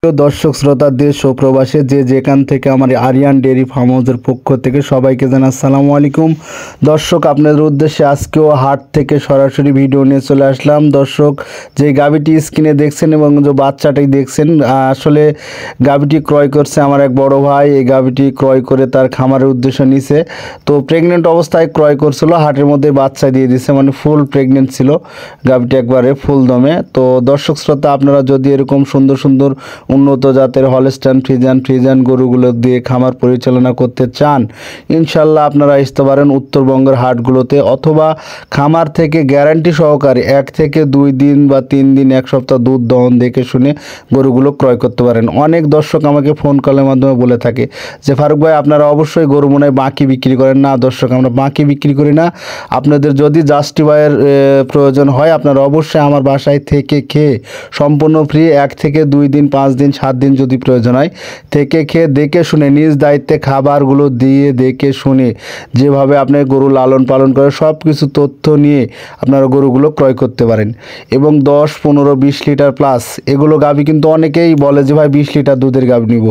প্রিয় দর্শক শ্রোতা দেশ ও প্রবাসে যে যেখান থেকে আমার আরিয়ান ডেয়ারি ফার্ম হাউসের পক্ষ থেকে সবাইকে জানাই আসসালামু আলাইকুম। দর্শক, আপনাদের উদ্দেশ্যে আজকেও হাট থেকে সরাসরি ভিডিও নিয়ে চলে আসলাম। দর্শক, যে গাভীটি স্ক্রিনে দেখছেন এবং যে বাচ্চাটাই দেখছেন, আসলে গাভীটি ক্রয় করছে আমার এক বড় ভাই। এই গাভীটি ক্রয় করে তার খামারের উদ্দেশ্যে নিছে। তো প্রেগনেন্ট অবস্থায় ক্রয় করছিল, হাটের মধ্যে বাচ্চা দিয়ে দিছে, মানে ফুল প্রেগনেন্ট ছিল গাভীটি, একবারে ফুল দমে। তো দর্শক শ্রোতা, আপনারা যদি এরকম সুন্দর সুন্দর উন্নত জাতের হলস্টাইন ফ্রিজিয়ান গরুগুলো দিয়ে খামার পরিচালনা করতে চান, ইনশাল্লাহ আপনারা আসতে পারেন উত্তরবঙ্গের হাটগুলোতে, অথবা খামার থেকে গ্যারান্টি সহকারে 1 থেকে 2 দিন বা 3 দিন 1 সপ্তাহ দুধ দহন দেখে শুনে গরুগুলো ক্রয় করতে পারেন। অনেক দর্শক আমাকে ফোন কলের মাধ্যমে বলে থাকে যে ফারুক ভাই, আপনারা অবশ্যই গরু মনে হয় বাকি বিক্রি করেন। না দর্শক, আমরা বাকি বিক্রি করি না। আপনাদের যদি জাস্টিফাইয়ের প্রয়োজন হয়, আপনারা অবশ্যই আমার বাসায় থেকে খেয়ে সম্পূর্ণ ফ্রি 1 থেকে 2 দিন 5 দিন 7 দিন যদি প্রয়োজন হয় থেকে খেয়ে দেখে শুনে নিজ দায়িত্বে খাবারগুলো দিয়ে দেখে শুনে যেভাবে আপনি গরু লালন পালন করে সব কিছু তথ্য নিয়ে আপনারা গরুগুলো ক্রয় করতে পারেন। এবং 10, 15, 20 লিটার প্লাস এগুলো গাভী, কিন্তু অনেকেই বলে যে ভাই 20 লিটার দুধের গাভী নিব।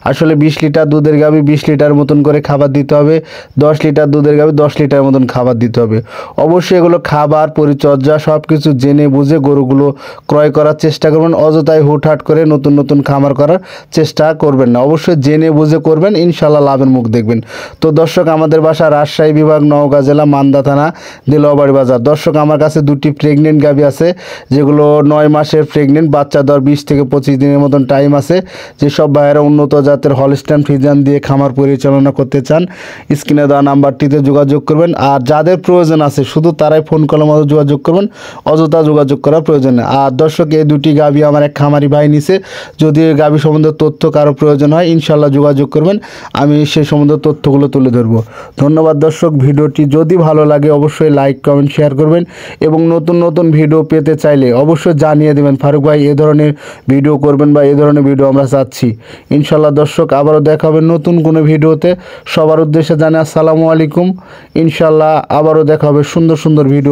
আসলে 20 লিটার দুধের গাভী 20 লিটার মতন করে খাবার দিতে হবে, 10 লিটার দুধের গাভী 10 লিটার মতন খাবার দিতে হবে। অবশ্যই এগুলো খাবার পরিচর্যা সব কিছু জেনে বুঝে গরুগুলো ক্রয় করার চেষ্টা করবেন। অযথাই হুটহাট করে নতুন নতুন খামার করার চেষ্টা করবেন না, অবশ্যই জেনে বুঝে করবেন, ইনশাল্লাহ লাভের মুখ দেখবেন। তো দর্শক, আমাদের বাসা রাজশাহী বিভাগ, নওগাঁ জেলা, মান্দা থানা, দিলওয়াবাড়ি বাজার। দর্শক, আমার কাছে 2টি প্রেগনেন্ট গাভী আছে, যেগুলো 9 মাসের প্রেগনেন্ট, বাচ্চা দেওয়ার 20 থেকে 25 দিনের মতন টাইম আছে। যেসব ভাইয়েরা উন্নত জাতের হলস্টাইন ফ্রিজিয়ান দিয়ে খামার পরিচালনা করতে চান, স্ক্রিনে দেওয়া নাম্বারটিতে যোগাযোগ করবেন। আর যাদের প্রয়োজন আছে শুধু তারাই ফোন কলের মতো যোগাযোগ করবেন, অযথা যোগাযোগ করার প্রয়োজন নেই। আর দর্শক, এই 2টি গাভী আমার এক খামারি ভাই নিছে। যদি এই গাভী সম্বন্ধে তথ্য কারো প্রয়োজন হয়, ইনশাল্লাহ যোগাযোগ করবেন, আমি সেই সম্বন্ধে তথ্যগুলো তুলে ধরবো। ধন্যবাদ দর্শক। ভিডিওটি যদি ভালো লাগে অবশ্যই লাইক কমেন্ট শেয়ার করবেন, এবং নতুন নতুন ভিডিও পেতে চাইলে অবশ্যই জানিয়ে দেবেন ফারুক ভাই এ ধরনের ভিডিও করবেন বা এই ধরনের ভিডিও আমরা চাচ্ছি। ইনশাল্লাহ দর্শক, আবারও দেখা হবে নতুন কোনো ভিডিওতে। সবার উদ্দেশ্যে জানাই আসসালামু আলাইকুম। ইনশাল্লাহ আবারও দেখা হবে সুন্দর সুন্দর ভিডিও।